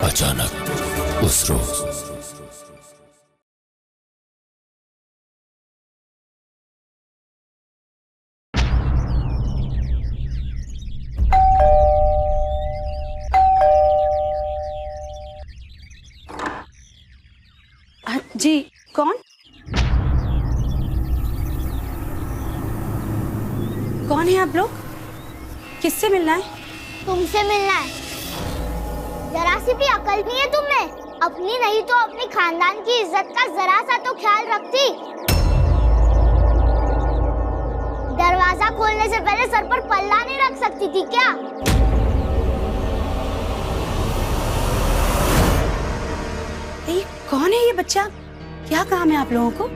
अचानक उस रोज जी कौन कौन है आप लोग? किससे मिलना है? तुमसे मिलना है। जरा सी भी अकल नहीं है तुम्हें? अपनी नहीं तो अपनी खानदान की इज्जत का जरा सा तो ख्याल रखती। दरवाजा खोलने से पहले सर पर पल्ला नहीं रख सकती थी क्या? ये कौन है ये बच्चा? क्या काम है आप लोगों को?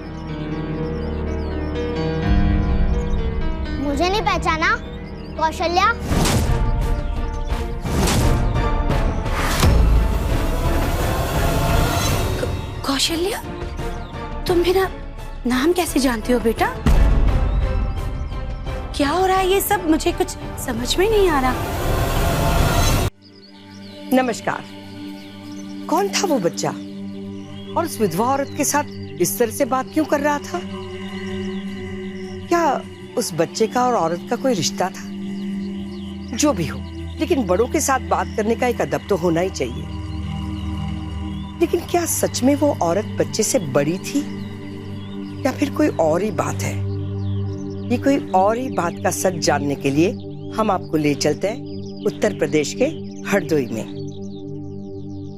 मुझे नहीं पहचाना? कौशल्या। कौशल्या, तुम मेरा नाम कैसे जानती हो बेटा? क्या हो रहा है ये सब? मुझे कुछ समझ में नहीं आ रहा। नमस्कार। कौन था वो बच्चा और उस विधवा औरत के साथ इस तरह से बात क्यों कर रहा था? क्या उस बच्चे का और औरत का कोई रिश्ता था? जो भी हो, लेकिन बड़ों के साथ बात करने का एक अदब तो होना ही चाहिए। लेकिन क्या सच में वो औरत बच्चे से बड़ी थी या फिर कोई और ही बात है? ये कोई और ही बात का सच जानने के लिए हम आपको ले चलते हैं उत्तर प्रदेश के हरदोई में,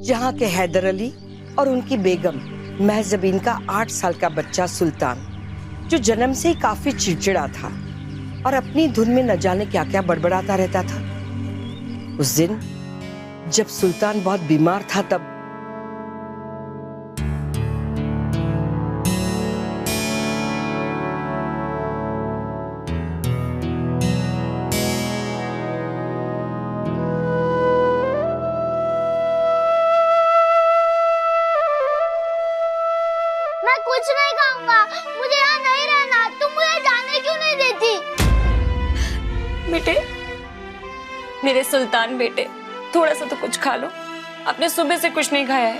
जहाँ के हैदर अली और उनकी बेगम महजबीन का 8 साल का बच्चा सुल्तान, जो जन्म से ही काफी चिड़चिड़ा था और अपनी धुन में न जाने क्या क्या बड़बड़ाता रहता था। उस दिन जब सुल्तान बहुत बीमार था तब मैं कुछ नहीं खाऊंगा, मुझे यहाँ नहीं रहना। तुम मुझे जाने क्यों नहीं देती? बेटे, मेरे सुल्तान बेटे, थोड़ा सा तो कुछ खा लो। आपने सुबह से कुछ नहीं खाया है।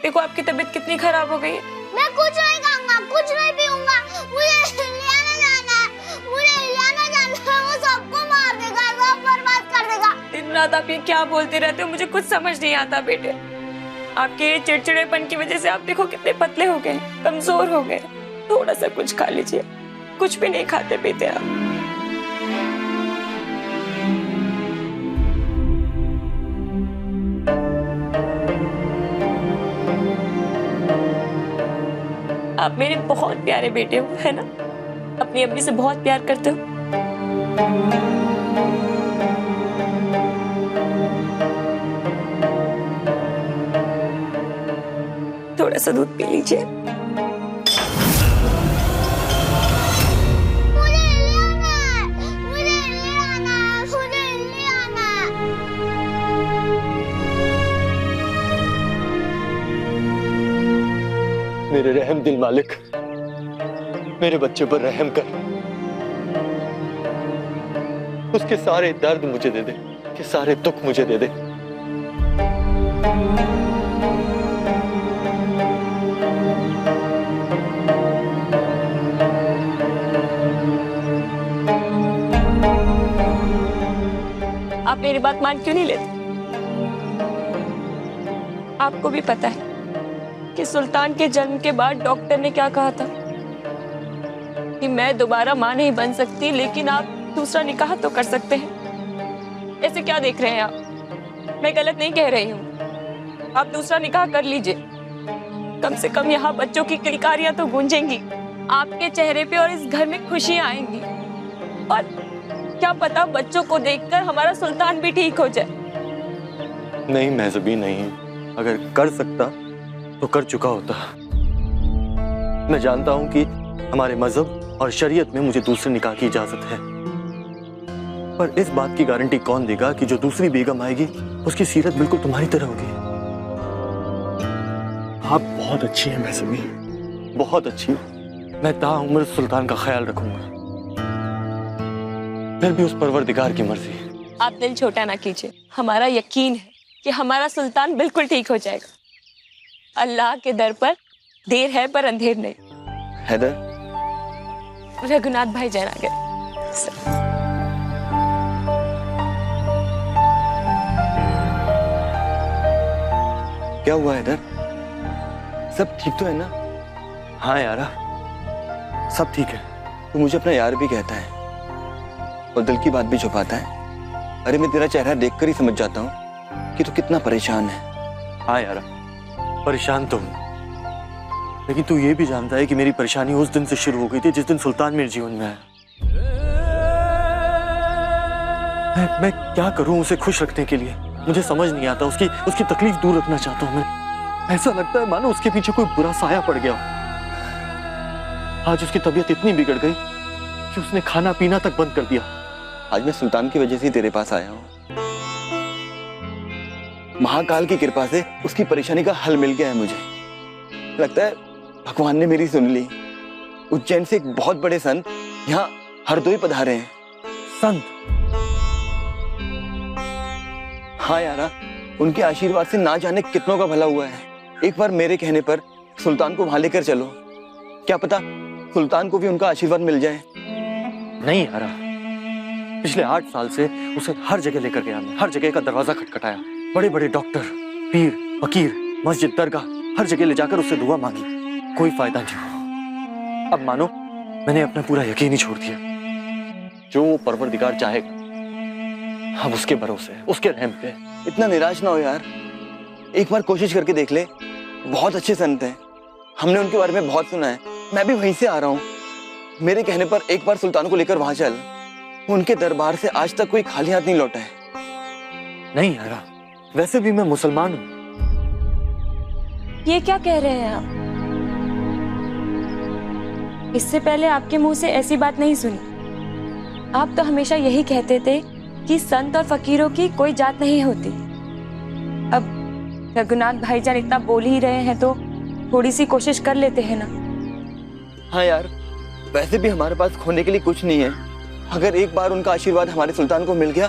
देखो आपकी तबीयत कितनी खराब हो गई है। मैं कुछ नहीं खाऊंगा, कुछ नहीं पीऊंगा। मुझे लियाना जाना है, मुझे लियाना जाना है। वो सबको मार देगा, सब बर्बाद कर देगा। दिन रात आप ये क्या बोलते रहते हो, मुझे कुछ समझ नहीं आता बेटे। आपके चिड़चिड़ेपन की वजह से आप देखो कितने पतले हो गए, कमजोर हो गए। थोड़ा सा कुछ खा लीजिए। कुछ भी नहीं खाते पीते आप। आप मेरे बहुत प्यारे बेटे हो, है ना? अपनी अम्मी से बहुत प्यार करते हो। थोड़ा सा दूध पी लीजिए। मुझे लियाना है, मुझे लियाना है, मुझे लियाना है। मेरे रहम दिल मालिक, मेरे बच्चे पर रहम कर। उसके सारे दर्द मुझे दे दे, कि सारे दुख मुझे दे दे। आप मेरी बात मान क्यों नहीं लेते? आपको भी पता है कि सुल्तान के जन्म के बाद डॉक्टर ने क्या कहा था कि मैं दोबारा मां नहीं बन सकती, लेकिन आप दूसरा निकाह तो कर सकते हैं। ऐसे क्या देख रहे हैं आप? मैं गलत नहीं कह रही हूँ। आप दूसरा निकाह कर लीजिए। कम से कम यहाँ बच्चों की किलकारियां तो गूंजेंगी, आपके चेहरे पे और इस घर में खुशियां आएंगी। और क्या पता बच्चों को देखकर हमारा सुल्तान भी ठीक हो जाए। नहीं महजबी नहीं, अगर कर सकता तो कर चुका होता। मैं जानता हूं कि हमारे मजहब और शरीयत में मुझे दूसरे निकाह की इजाजत है, पर इस बात की गारंटी कौन देगा कि जो दूसरी बेगम आएगी उसकी सीरत बिल्कुल तुम्हारी तरह होगी। आप बहुत अच्छी हैं महजबी, बहुत अच्छी। मैं ताउम्र सुल्तान का ख्याल रखूंगा, फिर भी उस परवरदिगार की मर्जी। आप दिल छोटा ना कीजिए। हमारा यकीन है कि हमारा सुल्तान बिल्कुल ठीक हो जाएगा। अल्लाह के दर पर देर है पर अंधेर नहीं। हैदर, रघुनाथ भाई जान आ गए। क्या हुआ हैदर? सब ठीक तो है ना? हाँ यारा, सब ठीक है। तू मुझे अपना यार भी कहता है और दिल की बात भी छुपाता है। अरे मैं तेरा चेहरा देखकर ही समझ जाता हूँ कि तू कितना परेशान है। हाँ यारा, परेशान तो हूँ, लेकिन तू ये भी जानता है कि मेरी परेशानी उस दिन से शुरू हो गई थी जिस दिन सुल्तान मेरे जीवन में आया। मैं क्या करूं उसे खुश रखने के लिए? मुझे समझ नहीं आता। उसकी तकलीफ दूर रखना चाहता हूं मैं। ऐसा लगता है मानो उसके पीछे कोई बुरा साया पड़ गया। आज उसकी तबीयत इतनी बिगड़ गई कि उसने खाना पीना तक बंद कर दिया। आज मैं सुल्तान की वजह से तेरे पास आया हूं। महाकाल की कृपा से उसकी परेशानी का हल मिल गया है मुझे। लगता है भगवान ने मेरी सुन ली। उज्जैन से एक बहुत बड़े संत यहाँ हरदोई पधारे हैं। संत? हाँ यारा, उनके आशीर्वाद से ना जाने कितनों का भला हुआ है। एक बार मेरे कहने पर सुल्तान को वहां लेकर चलो, क्या पता सुल्तान को भी उनका आशीर्वाद मिल जाए। नहीं यारा, पिछले 8 साल से उसे हर जगह लेकर गया मैं। हर जगह का दरवाजा खटखटाया। बड़े बड़े डॉक्टर, पीर, फकीर, मस्जिद, दरगाह, हर जगह ले जाकर उससे दुआ मांगी। कोई फायदा नहीं हुआ। अब मानो मैंने अपना पूरा यकीन ही छोड़ दिया। जो परवरदिगार चाहेगा, अब उसके भरोसे, उसके रहम पे। इतना निराश ना हो यार, एक बार कोशिश करके देख ले। बहुत अच्छे संत हैं, हमने उनके बारे में बहुत सुना है। मैं भी वहीं से आ रहा हूँ। मेरे कहने पर एक बार सुल्तान को लेकर वहां चल। उनके दरबार से आज तक कोई खाली हाथ नहीं लौटा है। नहीं यारा, वैसे भी मैं मुसलमान हूँ। ये क्या कह रहे हैं आप? इससे पहले आपके मुंह से ऐसी बात नहीं सुनी। आप तो हमेशा यही कहते थे कि संत और फकीरों की कोई जात नहीं होती। अब रघुनाथ भाईजान इतना बोल ही रहे हैं तो थोड़ी सी कोशिश कर लेते हैं ना। हाँ यार, वैसे भी हमारे पास खोने के लिए कुछ नहीं है। अगर एक बार उनका आशीर्वाद हमारे सुल्तान को मिल गया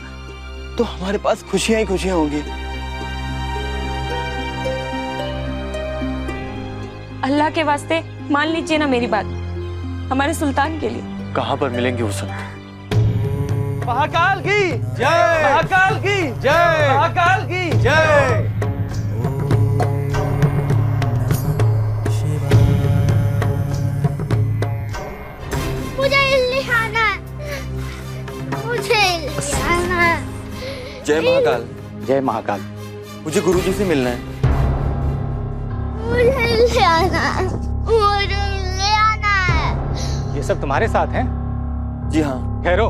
तो हमारे पास खुशियां ही खुशियां होंगी। अल्लाह के वास्ते मान लीजिए ना मेरी बात, हमारे सुल्तान के लिए। कहाँ पर मिलेंगे वो संत? महाकाल की जय, महाकाल की जय, महाकाल की जय। मुझे दिल्ली आना है, मुझे दिल्ली आना है। जय महाकाल। जय महाकाल। मुझे गुरुजी से मिलना है। मुझे दिल्ली आना है, मुझे दिल्ली आना है। ये सब तुम्हारे साथ हैं? जी हाँ। ठहरो,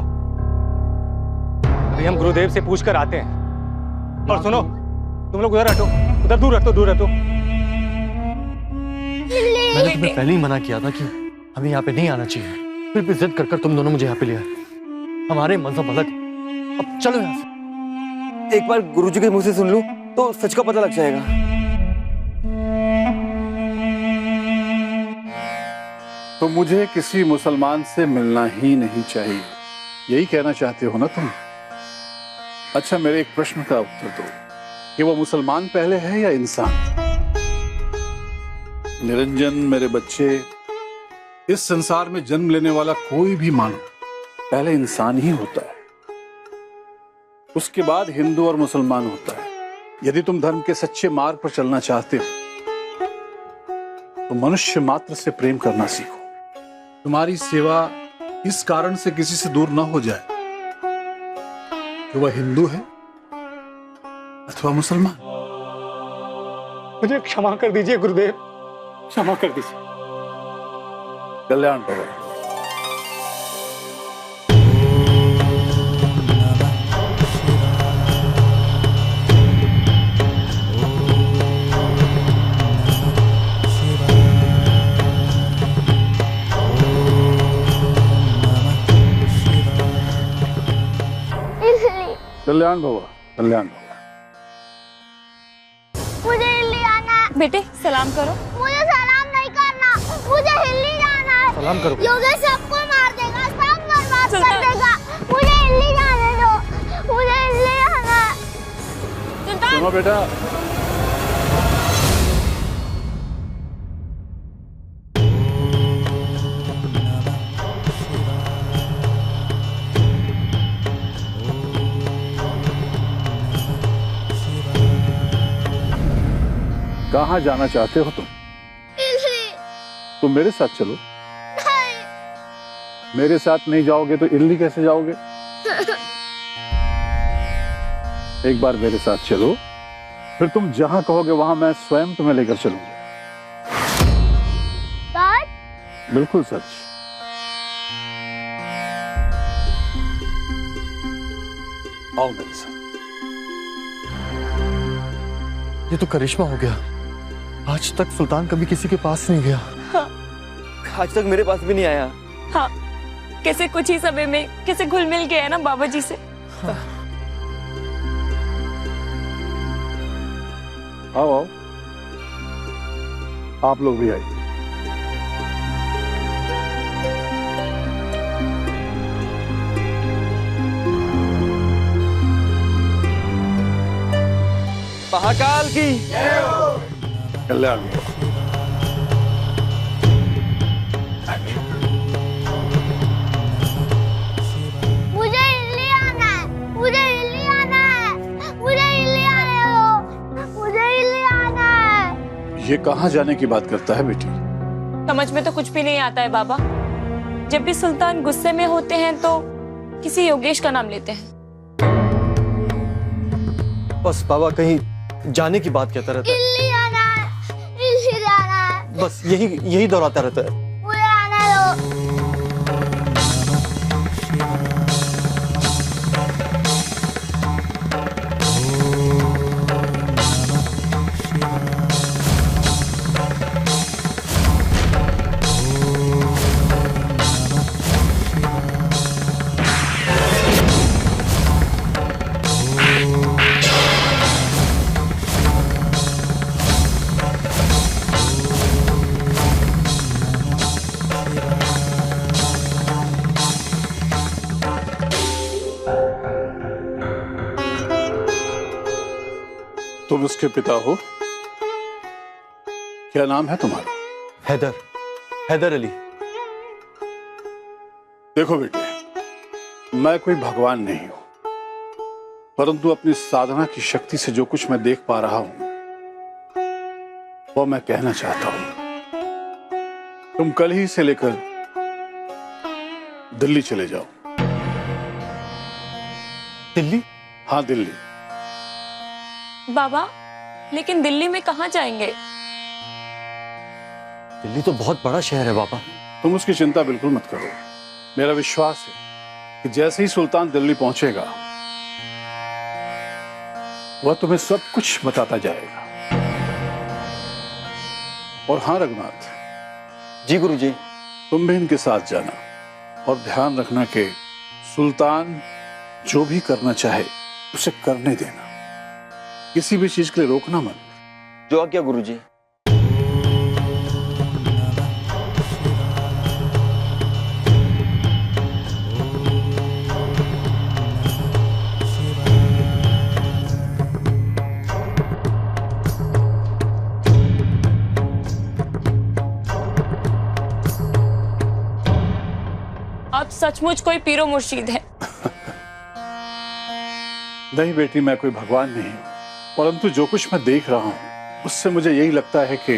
अभी हम गुरुदेव से पूछ कर आते हैं। और सुनो, तुम लोग उधर हटो, उधर दूर हटो, दूर हटो। मैंने तुम्हें पहले ही मना किया था कि हमें यहाँ पे नहीं आना चाहिए, फिर भी जिद कर तुम दोनों मुझे यहाँ पे ले आए। हमारे मजहब अलग। अब चलो यहाँ से। एक बार गुरुजी के मुंह से सुन लूं तो सच का पता लग जाएगा। तो मुझे किसी मुसलमान से मिलना ही नहीं चाहिए, यही कहना चाहते हो ना तुम? अच्छा, मेरे एक प्रश्न का उत्तर दो कि वो मुसलमान पहले है या इंसान? निरंजन, मेरे बच्चे, इस संसार में जन्म लेने वाला कोई भी मानव पहले इंसान ही होता है, उसके बाद हिंदू और मुसलमान होता है। यदि तुम धर्म के सच्चे मार्ग पर चलना चाहते हो तो मनुष्य मात्र से प्रेम करना सीखो। तुम्हारी सेवा इस कारण से किसी से दूर ना हो जाए कि वह हिंदू है अथवा मुसलमान। मुझे क्षमा कर दीजिए गुरुदेव, क्षमा कर दीजिए। कल्याण भवन। कल्याण भवा, कल्याण भवा। मुझे दिल्ली आना है। बेटे सलाम करो। मुझे सलाम नहीं करना, मुझे दिल्ली जाना है। सलाम करो। योगेश सबको मार देगा, सब बर्बाद कर सुल्तान। देगा। मुझे दिल्ली जाने दो, मुझे दिल्ली जाना है। सुल्तान, सुनो बेटा, कहाँ जाना चाहते हो तुम? तुम मेरे साथ चलो। मेरे साथ नहीं जाओगे तो इल्ली कैसे जाओगे? एक बार मेरे साथ चलो, फिर तुम जहां कहोगे वहां मैं स्वयं तुम्हें लेकर चलूंगा। बिल्कुल सच। आओ मेरे साथ। ये तो करिश्मा हो गया। आज तक सुल्तान कभी किसी के पास नहीं गया। हाँ। आज तक मेरे पास भी नहीं आया। हाँ, कैसे कुछ ही समय में कैसे घुल मिल गया है ना बाबा जी से। हाँ। आओ आओ, आप लोग भी आइए। महाकाल की कल्याण। मुझे इल्ली आना है, मुझे इल्ली आना है, मुझे इल्ली आने दो, मुझे इल्ली आना है। ये कहाँ जाने की बात करता है बेटी? समझ में तो कुछ भी नहीं आता है बाबा। जब भी सुल्तान गुस्से में होते हैं तो किसी योगेश का नाम लेते हैं। बस बाबा कहीं जाने की बात कहता रहता है। इल्ली आना है, इल्ली आना है, बस यही दोहराता रहता है। मुझे आने दो। तुम उसके पिता हो? क्या नाम है तुम्हारा? हैदर अली। देखो बेटे, मैं कोई भगवान नहीं हूं, परंतु अपनी साधना की शक्ति से जो कुछ मैं देख पा रहा हूं वो मैं कहना चाहता हूं। तुम कल ही से लेकर दिल्ली चले जाओ। दिल्ली? हाँ, दिल्ली। बाबा, लेकिन दिल्ली में कहाँ जाएंगे? दिल्ली तो बहुत बड़ा शहर है बाबा। तुम उसकी चिंता बिल्कुल मत करो। मेरा विश्वास है कि जैसे ही सुल्तान दिल्ली पहुंचेगा वह तुम्हें सब कुछ बताता जाएगा। और हाँ रघुनाथ। जी गुरुजी। तुम भी इनके साथ जाना और ध्यान रखना कि सुल्तान जो भी करना चाहे उसे करने देना, किसी भी चीज के लिए रोकना मत। जो आज्ञा गुरुजी। आप सचमुच कोई पीरो मुर्शीद है। नहीं बेटी, मैं कोई भगवान नहीं हूं, परंतु जो कुछ मैं देख रहा हूं उससे मुझे यही लगता है कि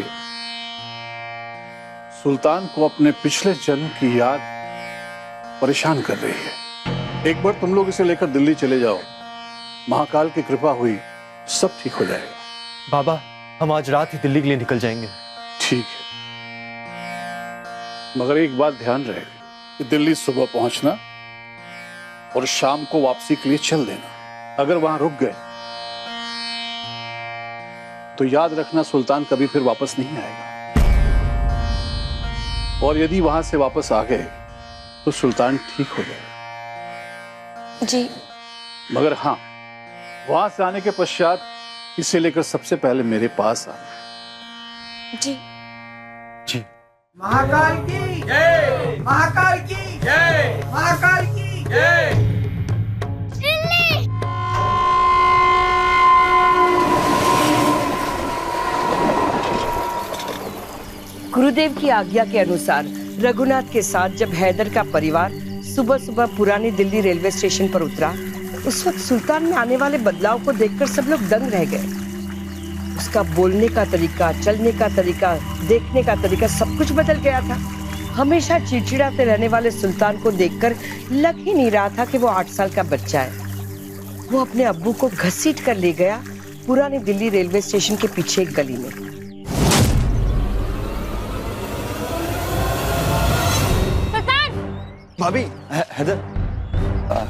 सुल्तान को अपने पिछले जन्म की याद परेशान कर रही है। एक बार तुम लोग इसे लेकर दिल्ली चले जाओ, महाकाल की कृपा हुई सब ठीक हो जाएगा। बाबा, हम आज रात ही दिल्ली के लिए निकल जाएंगे। ठीक है, मगर एक बात ध्यान रहे कि दिल्ली सुबह पहुंचना और शाम को वापसी के लिए चल देना। अगर वहां रुक गए तो याद रखना सुल्तान कभी फिर वापस नहीं आएगा, और यदि वहां से वापस आ गए तो सुल्तान ठीक हो जाएगा। जी। मगर हाँ, वहां से आने के पश्चात इसे लेकर सबसे पहले मेरे पास आना। जी। जी। महाकाल की जय, महाकाल की जय, महाकाल की जय। इल्ली गुरुदेव की आज्ञा के अनुसार रघुनाथ के साथ जब हैदर का परिवार सुबह सुबह पुरानी दिल्ली रेलवे स्टेशन पर उतरा, उस वक्त सुल्तान में आने वाले बदलाव को देखकर सब लोग दंग रह गए। उसका बोलने का तरीका, चलने का तरीका, देखने का तरीका सब कुछ बदल गया था। हमेशा चिड़चिड़ाते रहने वाले सुल्तान को देखकर लग ही नहीं रहा था कि वो 8 साल का बच्चा है। वो अपने अब्बू को घसीट कर ले गया पुरानी दिल्ली रेलवे स्टेशन के पीछे एक गली में। भाभी, हैदर,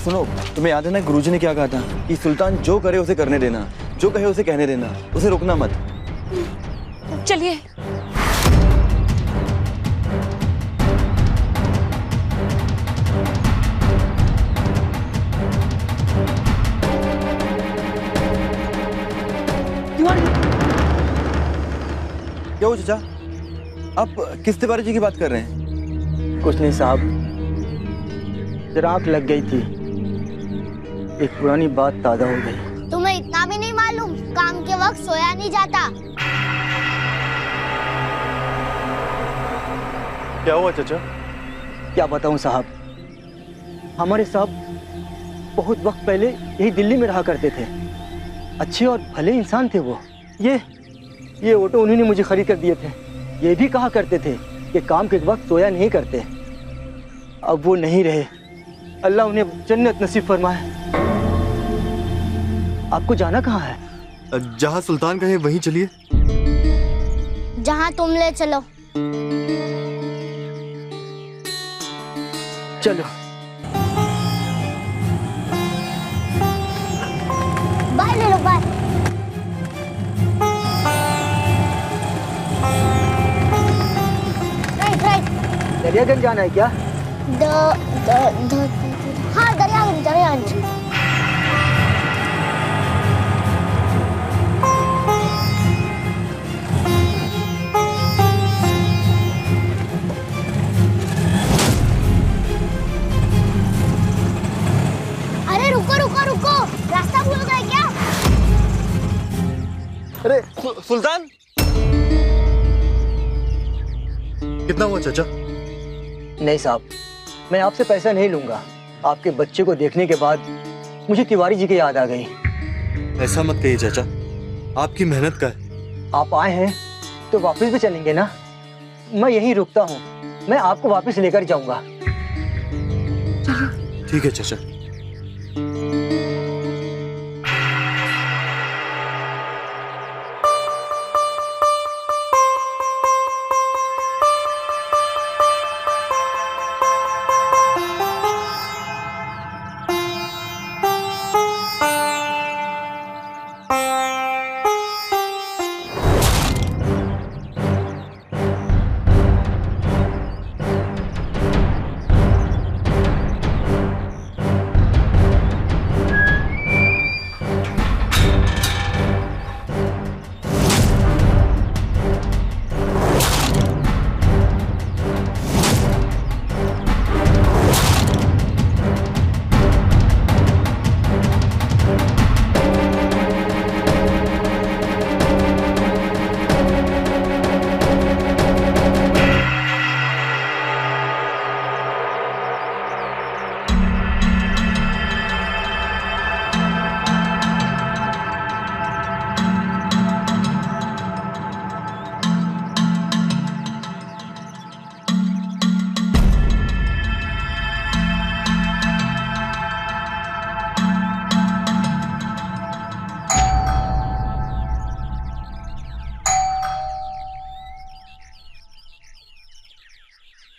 सुनो, तुम्हें याद है ना गुरुजी ने क्या कहा था कि सुल्तान जो करे उसे करने देना, जो कहे उसे कहने देना, उसे रोकना मत। चलिए। क्या हो चाचा, आप किस तिवारी जी की बात कर रहे हैं? कुछ नहीं साहब, जरा आंख लग गई थी, एक पुरानी बात ताजा हो गई। तुम्हें इतना भी नहीं मालूम, काम के वक्त सोया नहीं जाता। क्या हुआ चाचा? क्या बताऊं साहब, हमारे साहब बहुत वक्त पहले यही दिल्ली में रहा करते थे। अच्छे और भले इंसान थे वो। ये ऑटो उन्होंने मुझे खरीद कर दिए थे। ये भी कहा करते थे कि काम के वक्त सोया नहीं करते। अब वो नहीं रहे, अल्लाह उन्हें जन्नत नसीब फरमाए। आपको जाना कहाँ है? जहाँ सुल्तान कहे वहीं चलिए। जहाँ तुम ले चलो। चलो। बाय ले लो, बाय। राइट। दरियागंज जाना है क्या? हाँ, दरियागंज। अरे रुको, रास्ता भूल गए क्या? अरे सुल्तान, कितना हुआ चाचा? नहीं साहब, मैं आपसे पैसा नहीं लूंगा। आपके बच्चे को देखने के बाद मुझे तिवारी जी की याद आ गई। ऐसा मत कहिए चाचा, आपकी मेहनत का है। आप आए हैं तो वापस भी चलेंगे ना? मैं यहीं रुकता हूँ, मैं आपको वापस लेकर जाऊंगा। ठीक है चाचा।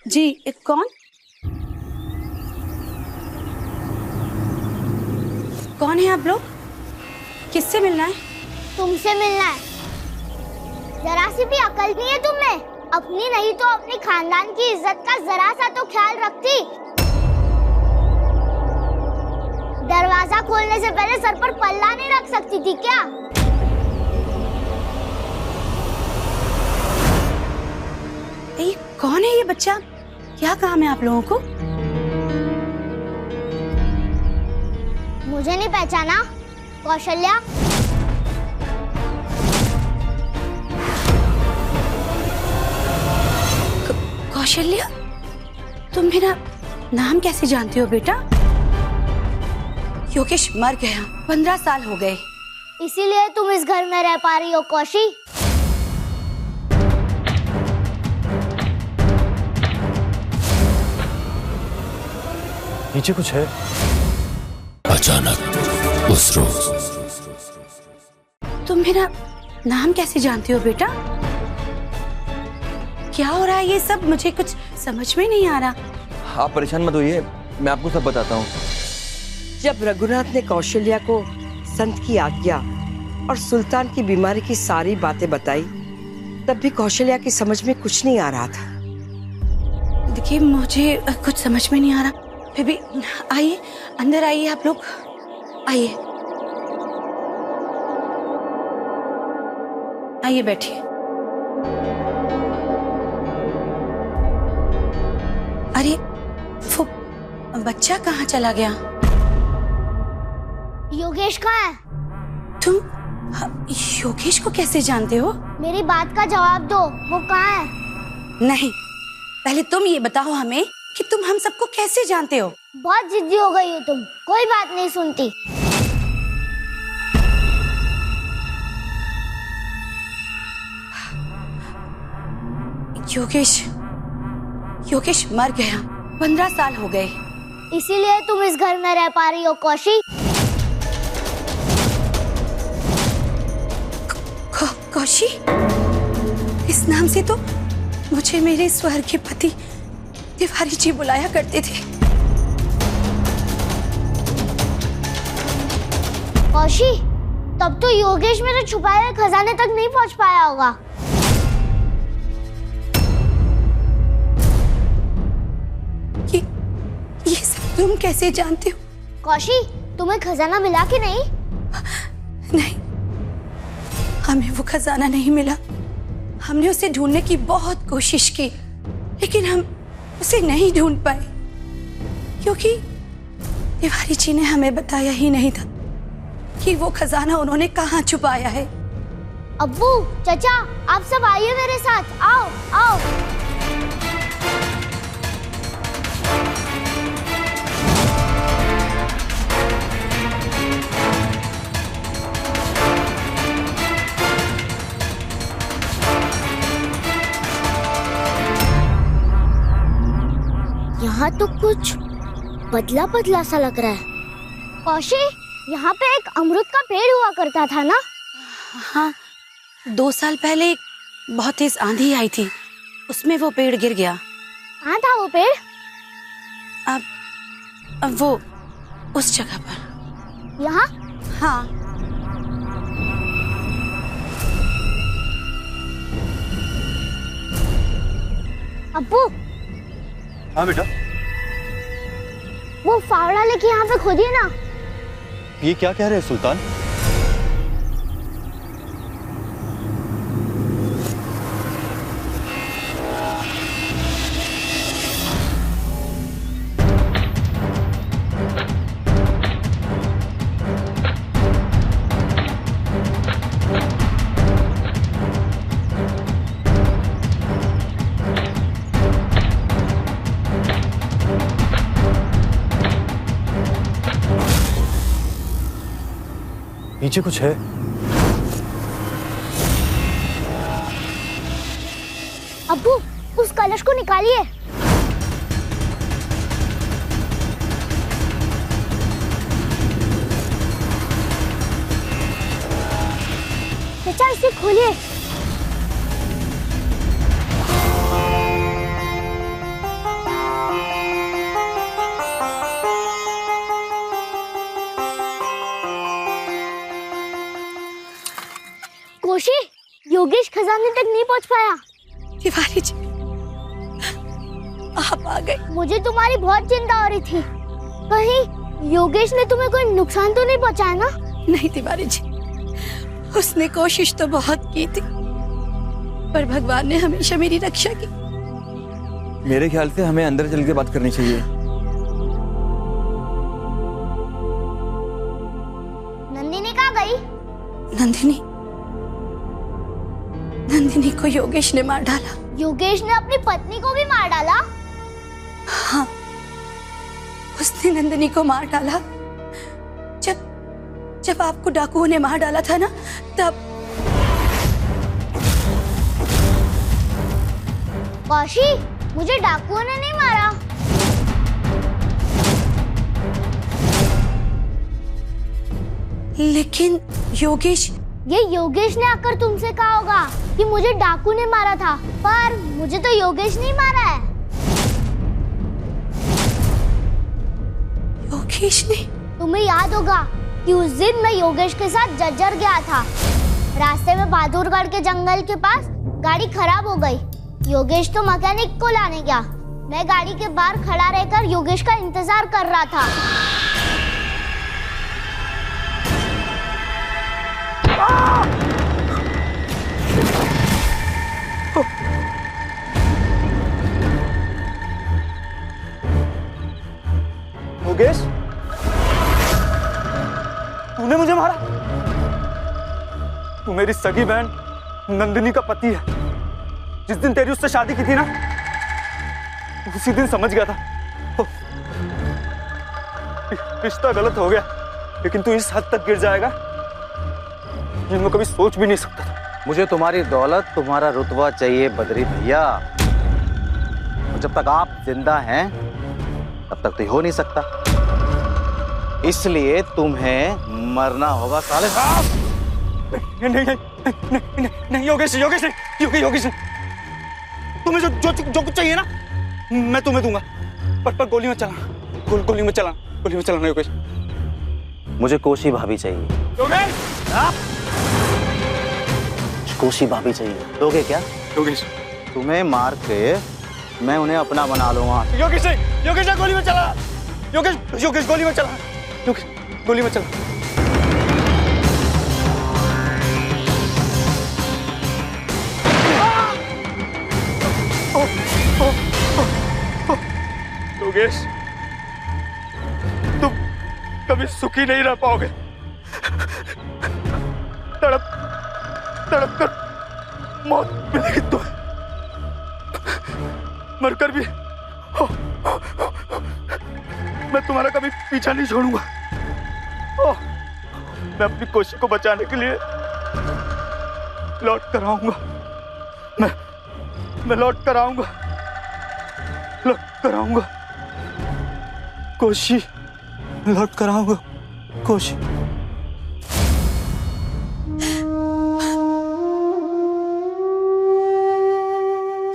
जी, कौन है आप लोग? किससे मिलना है? तुमसे मिलना है। जरा सी भी अकल नहीं है तुम्हें? अपनी नहीं तो अपने खानदान की इज्जत का जरा सा तो ख्याल रखती। दरवाजा खोलने से पहले सर पर पल्ला नहीं रख सकती थी क्या? ये कौन है ये बच्चा? क्या काम है आप लोगों को? मुझे नहीं पहचाना? कौशल्या, कौशल्या, तुम मेरा नाम कैसे जानती हो बेटा? योगेश मर गया, 15 साल हो गए। इसीलिए तुम इस घर में रह पा रही हो कौशी। नीचे कुछ है। अचानक उस रोज तुम मेरा नाम कैसे जानती हो बेटा? क्या हो रहा है ये सब? मुझे कुछ समझ में नहीं आ रहा। आप परेशान मत होइए, मैं आपको सब बताता हूँ। जब रघुनाथ ने कौशल्या को संत की आज्ञा और सुल्तान की बीमारी की सारी बातें बताई, तब भी कौशल्या की समझ में कुछ नहीं आ रहा था। देखिए, मुझे कुछ समझ में नहीं आ रहा, फिर भी आइए, अंदर आइए, आप लोग आइए, आइए बैठिए। अरे वो बच्चा कहाँ चला गया? योगेश कहाँ है? तुम योगेश को कैसे जानते हो? मेरी बात का जवाब दो, वो कहाँ है? नहीं, पहले तुम ये बताओ हमें कि तुम हम सबको कैसे जानते हो? बहुत जिद्दी हो गई हो तुम, कोई बात नहीं सुनती। योगेश मर गया, 15 साल हो गए। इसीलिए तुम इस घर में रह पा रही हो कौशी। कौशी? इस नाम से तो मुझे मेरे स्वर्गीय पति तिवारी जी बुलाया करते थे। कौशी, तब तो योगेश मेरे छुपाए हुए खजाने तक नहीं पहुंच पाया होगा। ये सब तुम कैसे जानते हो? कौशी, तुम्हें खजाना मिला कि नहीं? नहीं, हमें वो खजाना नहीं मिला। हमने उसे ढूंढने की बहुत कोशिश की, लेकिन हम उसे नहीं ढूंढ पाए, क्योंकि तिवारी जी ने हमें बताया ही नहीं था कि वो खजाना उन्होंने कहाँ छुपाया है। अब्बू, चाचा, आप सब आइए मेरे साथ, आओ आओ। यहाँ तो कुछ बदला बदला सा लग रहा है। कौशी, यहाँ पे एक अमरूद का पेड़ हुआ करता था ना? हाँ, 2 साल पहले एक बहुत तेज आंधी आई थी, उसमें वो पेड़ गिर गया। कहाँ था वो पेड़? अब वो उस जगह पर। यहाँ? हाँ। अब्बू, हाँ बेटा। वो फावड़ा लेके यहाँ पे खोदिए ना। ये क्या कह रहे हैं सुल्तान? नीचे कुछ है। अब्बू, उस कलश को निकालिए। चाचा, इसे खोलिए। कोशी, योगेश खजाने तक नहीं पहुंच पाया। तिवारी जी, आप आ गए। मुझे तुम्हारी बहुत चिंता हो रही थी, कहीं योगेश ने तुम्हें कोई नुकसान तो नहीं पहुंचाया ना? नहीं तिवारी जी, उसने कोशिश तो बहुत की थी, पर भगवान ने हमेशा मेरी रक्षा की। मेरे ख्याल से हमें अंदर चल के बात करनी चाहिए। नंदिनी कहाँ गई? नंदिनी को योगेश ने मार डाला। योगेश ने अपनी पत्नी को भी मार डाला? हाँ, उसने नंदिनी को मार डाला। जब आपको डाकुओं ने मार डाला था ना, तब। कौशी, मुझे डाकुओं ने नहीं मारा। लेकिन योगेश, ये योगेश ने आकर तुमसे कहा होगा कि मुझे डाकू ने मारा था, पर मुझे तो योगेश नहीं मारा है। योगेश ने? तुम्हें याद होगा कि उस दिन मैं योगेश के साथ जज्जर गया था। रास्ते में बहादुरगढ़ के जंगल के पास गाड़ी खराब हो गई। योगेश तो मैकेनिक को लाने गया। मैं गाड़ी के बाहर खड़ा रहकर योगेश का इंतजार कर रहा था। योगेश, तूने मुझे मारा? तू मेरी सगी बहन नंदिनी का पति है। जिस दिन तेरी उससे शादी की थी ना, उसी दिन समझ गया था रिश्ता गलत हो गया। लेकिन तू इस हद तक गिर जाएगा ये मैं कभी सोच भी नहीं सकता था। मुझे तुम्हारी दौलत, तुम्हारा रुतबा चाहिए बदरी भैया। जब तक आप जिंदा हैं तब तक तो हो नहीं सकता, इसलिए तुम्हें मरना होगा साले। नहीं नहीं नहीं नहीं नहीं योगेश, योगेश नहीं, योगेश नहीं। तुम्हें जो कुछ चाहिए ना मैं तुम्हें दूंगा, पर गोली में चलाना, गोली में चलाना योगेश। मुझे कोशी भाभी चाहिए। योगेश, कोशी भाभी चाहिए, दोगे क्या? योगेश, तुम्हें मार के मैं उन्हें अपना बना लूंगा। योगेश गोली में चला। योगेश गोली में चला। योगेश गोली में चला। योगेश, तुम कभी सुखी नहीं रह पाओगे। तड़प कर मौत मिलेगी तुम्हें, मरकर भी मैं तुम्हारा कभी पीछा नहीं छोड़ूंगा। मैं अपनी कोशिश को बचाने के लिए लौट कर आऊंगा। मैं लौट कर आऊंगा। कोशी, लौट कर आऊंगा कोशी।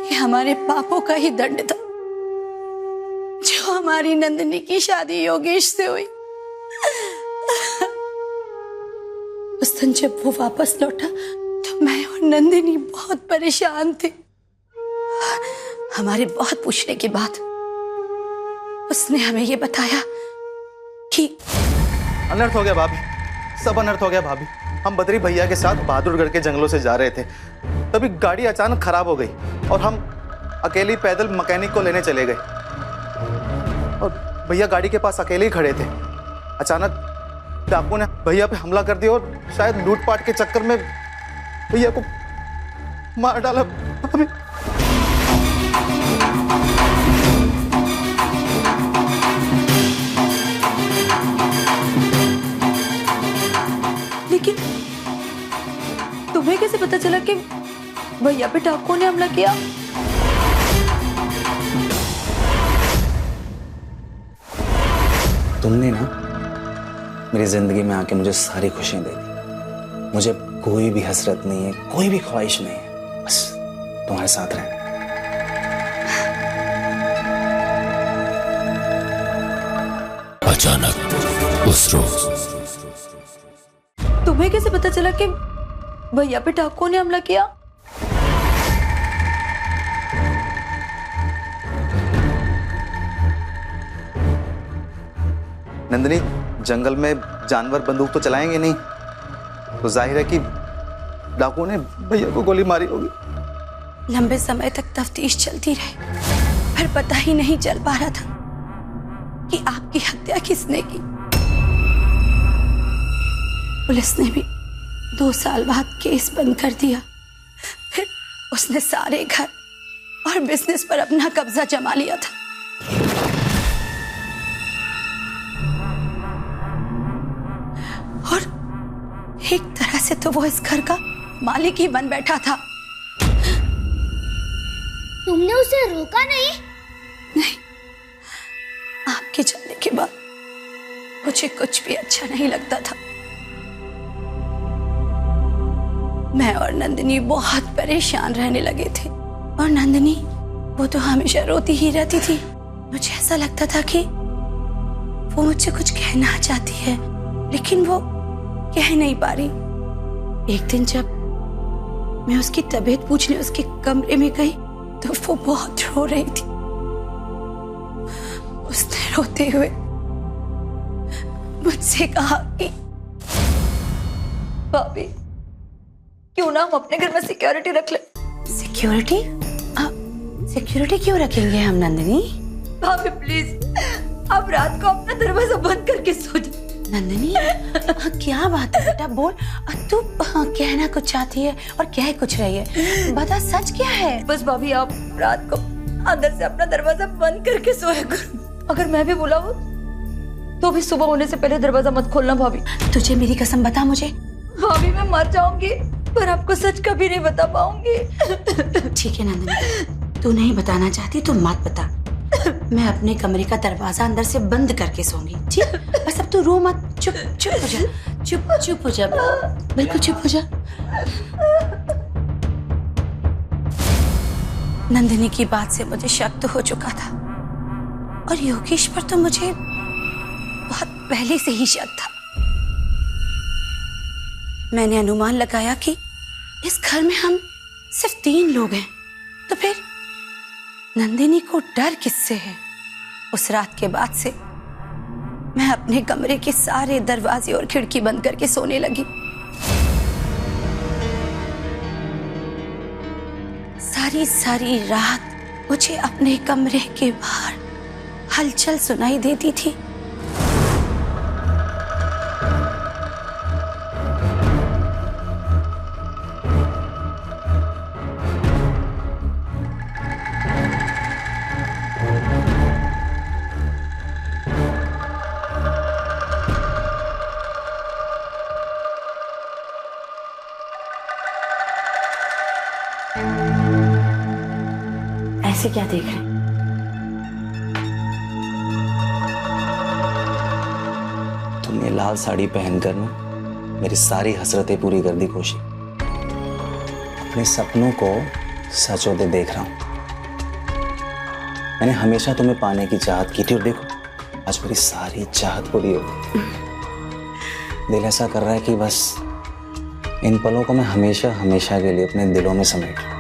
ये हमारे पापों का ही दंड था जो हमारी नंदिनी की शादी योगेश से हुई। उस दिन जब वो वापस लौटा तो मैं और नंदिनी बहुत परेशान थे। हमारे बहुत पूछने के बाद उसने हमें ये बताया कि अनर्थ हो गया भाभी, सब अनर्थ हो गया भाभी। हम बद्री भैया के साथ बहादुरगढ़ के जंगलों से जा रहे थे, तभी गाड़ी अचानक खराब हो गई और हम अकेले पैदल मैकेनिक को लेने चले गए। और भैया गाड़ी के पास अकेले ही खड़े थे। अचानक डाकू ने भैया पे हमला कर दिया और शायद लूटपाट के चक्कर में भैया को मार डाला। भाभी, लेकिन तुम्हें कैसे पता चला कि भैया पे डाकुओं ने हमला किया? तुमने ना मेरी जिंदगी में आके मुझे सारी खुशियां दे दी। मुझे कोई भी हसरत नहीं है, कोई भी ख्वाहिश नहीं है, बस तुम्हारे साथ रहना। अचानक उस रोज तुम्हें कैसे पता चला कि भैया पे डाकुओं ने हमला किया? नंदिनी, जंगल में जानवर बंदूक तो चलाएंगे नहीं, तो जाहिर है कि डाकू ने भैया को गोली मारी होगी। लंबे समय तक तफ्तीश चलती रही, पर पता ही नहीं चल पा रहा था कि आपकी हत्या किसने की। पुलिस ने भी 2 साल बाद केस बंद कर दिया। फिर उसने सारे घर और बिजनेस पर अपना कब्जा जमा लिया था। और एक तरह से तो वो इस घर का मालिक ही बन बैठा था। तुमने उसे रोका नहीं? नहीं, आपके जाने के बाद मुझे कुछ भी अच्छा नहीं लगता था। मैं और नंदिनी बहुत परेशान रहने लगे थे और नंदिनी वो तो हमेशा रोती ही रहती थी। मुझे ऐसा लगता था कि वो मुझसे कुछ कहना चाहती है लेकिन वो कह नहीं पा रही। एक दिन जब मैं उसकी तबीयत पूछने उसके कमरे में गई तो वो बहुत रो रही थी। उसने रोते हुए मुझसे कहा कि भाभी क्यों ना हम अपने घर में सिक्योरिटी रख ले। सिक्योरिटी? सिक्योरिटी क्यों रखेंगे हम नंदिनी? भाभी प्लीज आप रात को अपना दरवाजा बंद करके सो जाओ। नंदिनी क्या बात है बेटा, बोल। तू कहना कुछ चाहती है और कह कुछ रही है, बता सच क्या है? बस भाभी आप रात को अंदर से अपना दरवाजा बंद करके सोया करो। अगर मैं भी बुलाऊं तो भी सुबह होने से पहले दरवाजा मत खोलना भाभी। तुझे मेरी कसम बता मुझे। भाभी मैं मर जाऊंगी पर आपको सच कभी नहीं बता पाऊंगी। ठीक है नंदिनी, तू नहीं बताना चाहती तो मत बता। मैं अपने कमरे का दरवाजा अंदर से बंद करके सोऊंगी, ठीक? बस अब तू रो मत, चुप चुप हो जा, चुप चुप हो जा, बिल्कुल चुप हो जा। नंदिनी की बात से मुझे शक तो हो चुका था और योगेश पर तो मुझे बहुत पहले से ही शक था। मैंने अनुमान लगाया कि इस घर में हम सिर्फ 3 लोग हैं, तो फिर नंदिनी को डर किससे है? उस रात के बाद से मैं अपने कमरे के सारे दरवाजे और खिड़की बंद करके सोने लगी। सारी रात मुझे अपने कमरे के बाहर हलचल सुनाई देती थी। ऐसे क्या देख रहे? तुमने लाल साड़ी पहनकर ना मेरी सारी हसरतें पूरी कर दी कोशी। अपने सपनों को सच होते देख रहा हूं। मैंने हमेशा तुम्हें पाने की चाहत की थी और देखो आज मेरी सारी चाहत पूरी हो गई। दिल ऐसा कर रहा है कि बस इन पलों को मैं हमेशा हमेशा के लिए अपने दिलों में समेट लूं।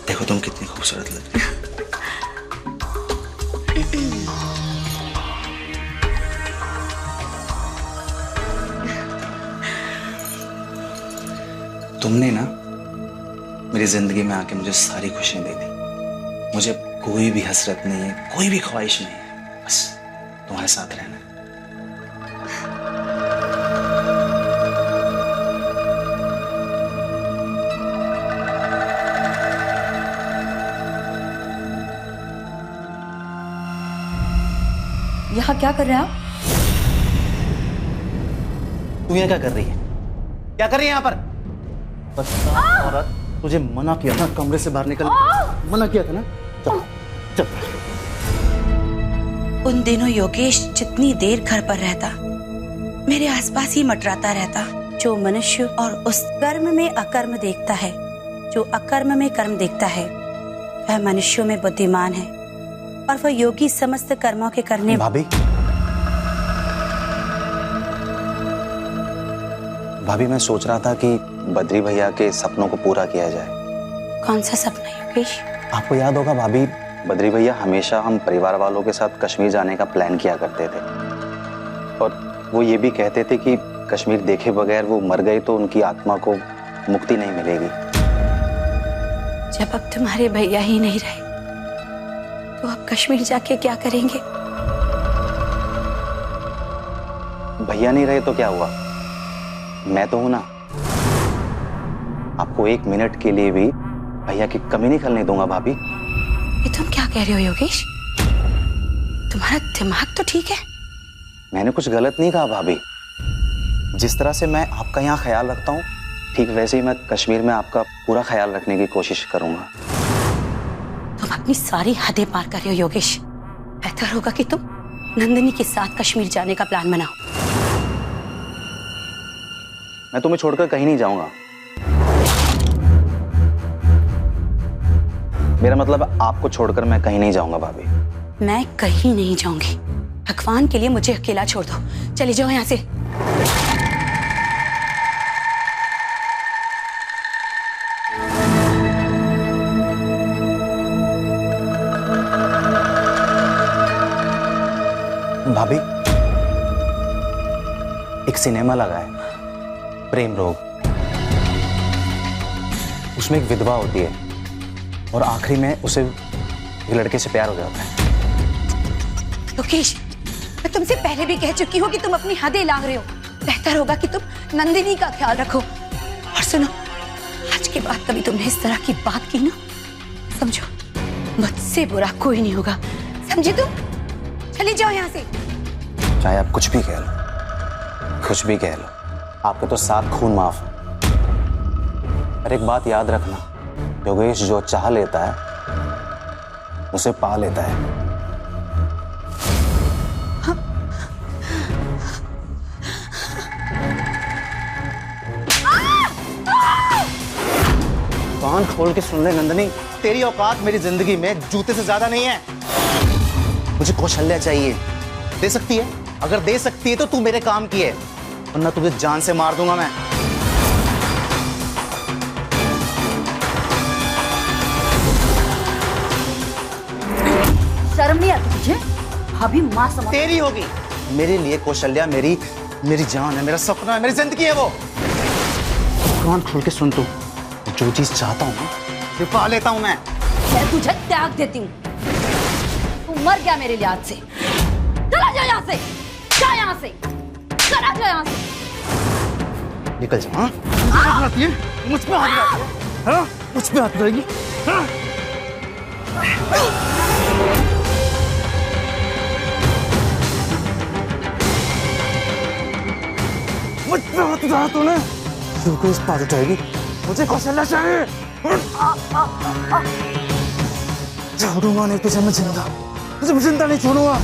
देखो तुम कितनी खूबसूरत लग रही हो। तुमने ना मेरी जिंदगी में आके मुझे सारी खुशियां दे दी। मुझे कोई भी हसरत नहीं है, कोई भी ख्वाहिश नहीं है, बस तुम्हारे साथ रहना है। यहाँ क्या कर रहे हैं आप? तू यहाँ क्या कर रही है? क्या कर रही है यहाँ पर? बस औरत, तुझे मना किया था कमरे से बाहर निकल, मना किया था ना। चल चल। उन दिनों योगेश जितनी देर घर पर रहता मेरे आसपास ही मंडराता रहता। जो मनुष्य और उस कर्म में अकर्म देखता है, जो अकर्म में कर्म देखता है, वह मनुष्यों में बुद्धिमान है और वह योगी समस्त कर्मों के करने। भाभी मैं सोच रहा था कि बद्री भैया के सपनों को पूरा किया जाए। कौन सा सपना योगेश? आपको याद होगा भाभी, बद्री भैया हमेशा हम परिवार वालों के साथ कश्मीर जाने का प्लान किया करते थे और वो ये भी कहते थे कि कश्मीर देखे बगैर वो मर गए तो उनकी आत्मा को मुक्ति नहीं मिलेगी। जब अब तुम्हारे भैया ही नहीं रहे तो अब कश्मीर जाके क्या करेंगे? भैया नहीं रहे तो क्या हुआ? मैं तो हूं ना। आपको 1 मिनट के लिए भी भैया की कमी नहीं खलने दूंगा भाभी। ये तुम क्या कह रहे हो योगेश? तुम्हारा दिमाग तो ठीक है? मैंने कुछ गलत नहीं कहा भाभी। जिस तरह से मैं आपका यहाँ ख्याल रखता हूँ, ठीक वैसे ही मैं कश्मीर में आपका पूरा ख्याल रखने की कोशिश करूंगा। तुम अपनी सारी हदें पार कर रहे हो योगेश। बेहतर होगा कि तुम नंदिनी के साथ कश्मीर जाने का प्लान बनाओ। मैं तुम्हें छोड़कर कहीं नहीं जाऊंगा। मेरा मतलब आपको छोड़कर मैं कहीं नहीं जाऊंगा भाभी। मैं कहीं नहीं जाऊंगी। भगवान के लिए मुझे अकेला छोड़ दो। चली जाओ यहाँ से। भाभी, एक सिनेमा लगा है, प्रेम रोग। उसमें एक विधवा होती है और आखिरी में उसे एक लड़के से प्यार हो जाता है। योगेश, मैं तुमसे पहले भी कह चुकी हूँ कि तुम अपनी हदें लांघ रहे हो। बेहतर होगा कि तुम नंदिनी का ख्याल रखो। और सुनो, आज के बाद कभी तुमने इस तरह की बात की ना, समझो मुझसे बुरा कोई नहीं होगा। समझे तुम? चली जाओ यहाँ से। चाहे आप कुछ भी कह लो, कुछ भी कह लो, आपके तो 7 खून माफ है। पर एक बात याद रखना, योगेश जो चाह लेता है उसे पा लेता है। कान खोल के सुन ले नंदिनी, तेरी औकात मेरी जिंदगी में जूते से ज्यादा नहीं है। मुझे कौशल्या चाहिए। दे सकती है? अगर दे सकती है तो तू मेरे काम की है, वरना तुझे जान से मार दूंगा मैं। शर्म नहीं आती तुझे? भाभी माँ समझ। तेरी होगी। मेरे लिए कौशल्या मेरी जान है, मेरा सपना है, मेरी जिंदगी है वो। कान खोल के सुन, तू जो चीज चाहता हूँ वो पा लेता हूँ मैं तुझे त्याग देती हूँ। तू मर गया मेरे लिहाज से। चला जा यहाँ से, जा यहाँ से, चला जा यहाँ से। निकल जा। हाँ? मुझ पे हाथ लगाती है? हाँ? मुझ पे हाथ लगाएगी? हाँ? मुझ पे हाथ लगाया तूने, क्योंकि इस बात उठाएगी। मुझे कौशल्या चाहिए। छोड़ूंगा नहीं तुझे मैं जिंदा, तुझे मैं जिंदा नहीं छोड़ूंगा।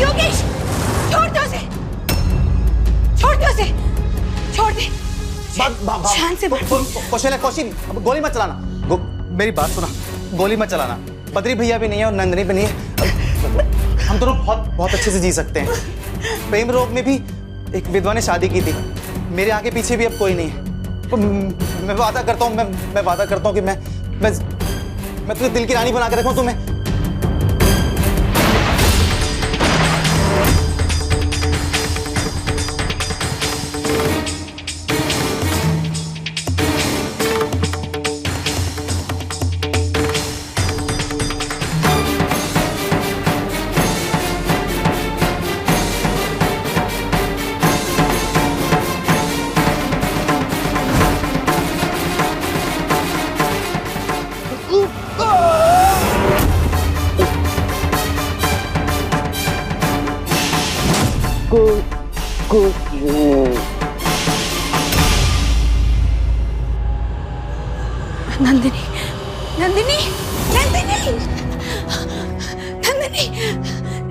योगेश, छोड़ दो उसे, छोड़ दो उसे, छोड़ दे। शान से कौशल्या, गोली मत चलाना। मेरी बात सुना, गोली मत चलाना। बद्री भैया भी नहीं है और नंदिनी भी नहीं है। हम दोनों बहुत अच्छे से जी सकते हैं। प्रेम रोग में भी एक विधवा ने शादी की थी। मेरे आगे पीछे भी अब कोई नहीं है। तो मैं वादा करता हूँ, मैं वादा करता हूँ कि मैं तुझे दिल की रानी बना के रखूँ तुम्हें। नंदिनी, नंदिनी, नंदिनी, नंदिनी,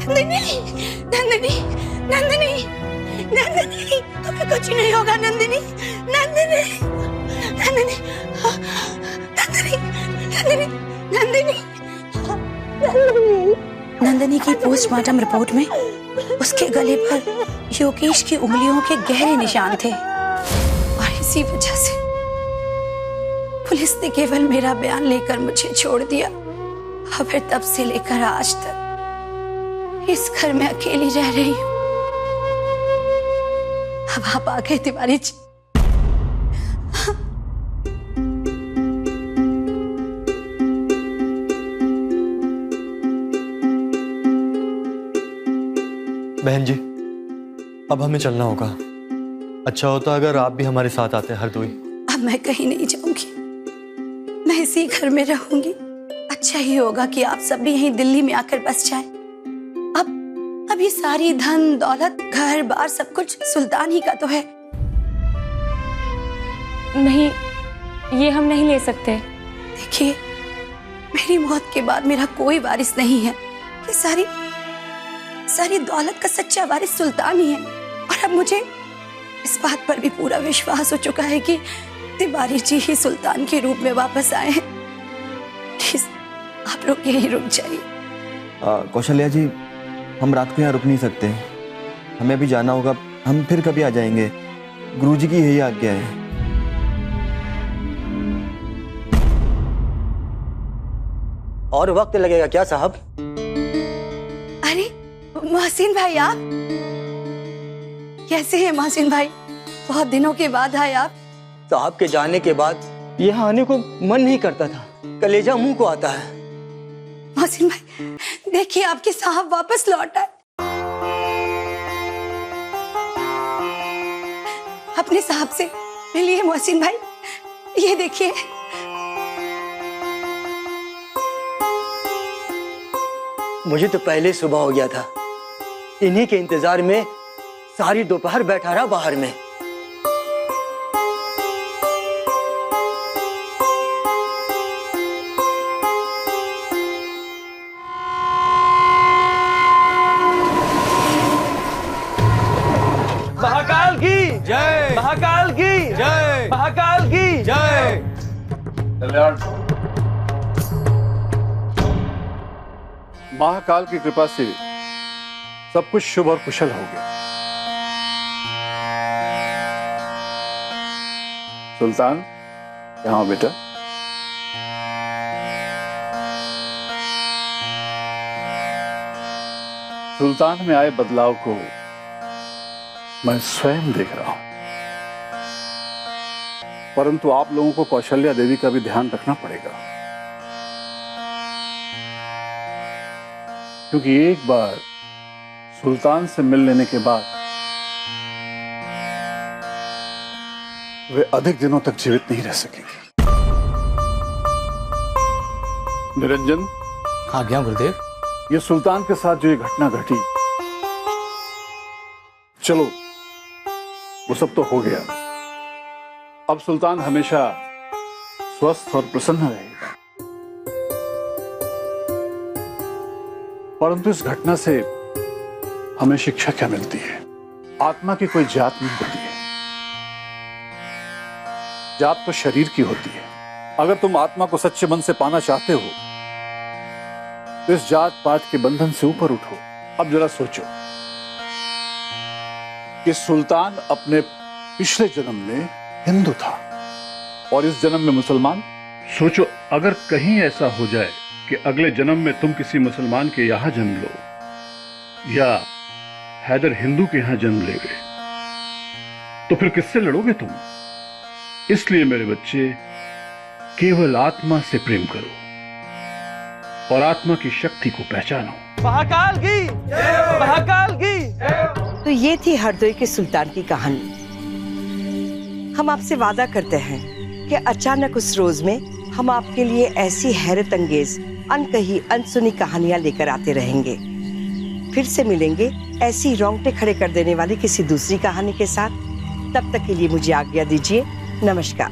नंदिनी, नंदिनी, नंदिनी, नंदिनी, तुम्हें कुछ नहीं होगा नंदिनी, नंदिनी, नंदिनी, नंदिनी, नंदिनी, नंदिनी, नंदिनी की पोस्टमार्टम रिपोर्ट में उसके गले पर योगेश की उंगलियों के गहरे निशान थे और इसी वजह से पुलिस ने केवल मेरा बयान लेकर मुझे छोड़ दिया। और फिर तब से लेकर आज तक इस घर में अकेली रह रही हूँ। अब आप आ गए तिवारी जी। बहन जी, अब हमें चलना होगा। अच्छा होता अगर आप भी हमारे साथ आते हरदोई। अब मैं कहीं नहीं जाऊंगी, मैं इसी घर में रहूंगी। अच्छा ही होगा कि आप सब भी यहीं दिल्ली में आकर बस जाएं। अब ये सारी धन दौलत घर बार सब कुछ सुल्तान ही का तो है। नहीं, ये हम नहीं ले सकते। देखिए, मेरी मौत के बाद मेरा कोई वारिस नहीं है। ये सारी दौलत का सच्चा वारिस सुल्तान ही है। और अब मुझे इस बात पर भी पूरा विश्वास हो चुका है कि तिवारी जी ही सुल्तान के रूप में वापस आए हैं। प्लीज आप लोग यहीं रुक जाइए। कौशल्या जी, हम रात को यहाँ रुक नहीं सकते, हमें अभी जाना होगा। हम फिर कभी आ जाएंगे, गुरुजी की यही आज्ञा है। और वक्त लगेगा क्या साहब? अरे मोहसिन भाई, आप कैसे हैं? मोहसिन भाई, बहुत दिनों के बाद आए आप। साहब के जाने के बाद यहाँ आने को मन नहीं करता था, कलेजा मुंह को आता है। मोहसिन भाई, देखिए आपके साहब वापस लौट आए। अपने साहब से मिलिए मोहसिन भाई, ये देखिए। मुझे तो पहले सुबह हो गया था, इन्हीं के इंतजार में सारी दोपहर बैठा रहा बाहर में। महाकाल की जय, महाकाल की जय, महाकाल की जय। महाकाल की कृपा से सब कुछ शुभ और कुशल हो गया। सुल्तान, यहाँ बेटा। सुल्तान में आए बदलाव को मैं स्वयं देख रहा हूं, परंतु आप लोगों को कौशल्या देवी का भी ध्यान रखना पड़ेगा, क्योंकि एक बार सुल्तान से मिल लेने के बाद वे अधिक दिनों तक जीवित नहीं रह सकेंगे। निरंजन। आज्ञा गुरुदेव। ये सुल्तान के साथ जो ये घटना घटी, चलो वो सब तो हो गया। अब सुल्तान हमेशा स्वस्थ और प्रसन्न रहेगा, परंतु इस घटना से हमें शिक्षा क्या मिलती है? आत्मा की कोई जात नहीं होती है, जात तो शरीर की होती है। अगर तुम आत्मा को सच्चे मन से पाना चाहते हो तो इस जात पात के बंधन से ऊपर उठो। अब जरा सोचो कि सुल्तान अपने पिछले जन्म में हिंदू था और इस जन्म में मुसलमान। सोचो अगर कहीं ऐसा हो जाए कि अगले जन्म में तुम किसी मुसलमान के यहाँ जन्म लो या हैदर हिंदू के यहाँ जन्म ले गए, तो फिर किससे लड़ोगे तुम? इसलिए मेरे बच्चे, केवल आत्मा से प्रेम करो और आत्मा की शक्ति को पहचानो। महाकाल की जय, महाकाल की जय। तो ये थी हरदोई के सुल्तान की कहानी। हम आपसे वादा करते हैं कि अचानक उस रोज में हम आपके लिए ऐसी हैरत अंगेज अनकही अनसुनी कहानियां लेकर आते रहेंगे। फिर से मिलेंगे ऐसी रोंगटे खड़े कर देने वाली किसी दूसरी कहानी के साथ। तब तक के लिए मुझे आज्ञा दीजिए। नमस्कार।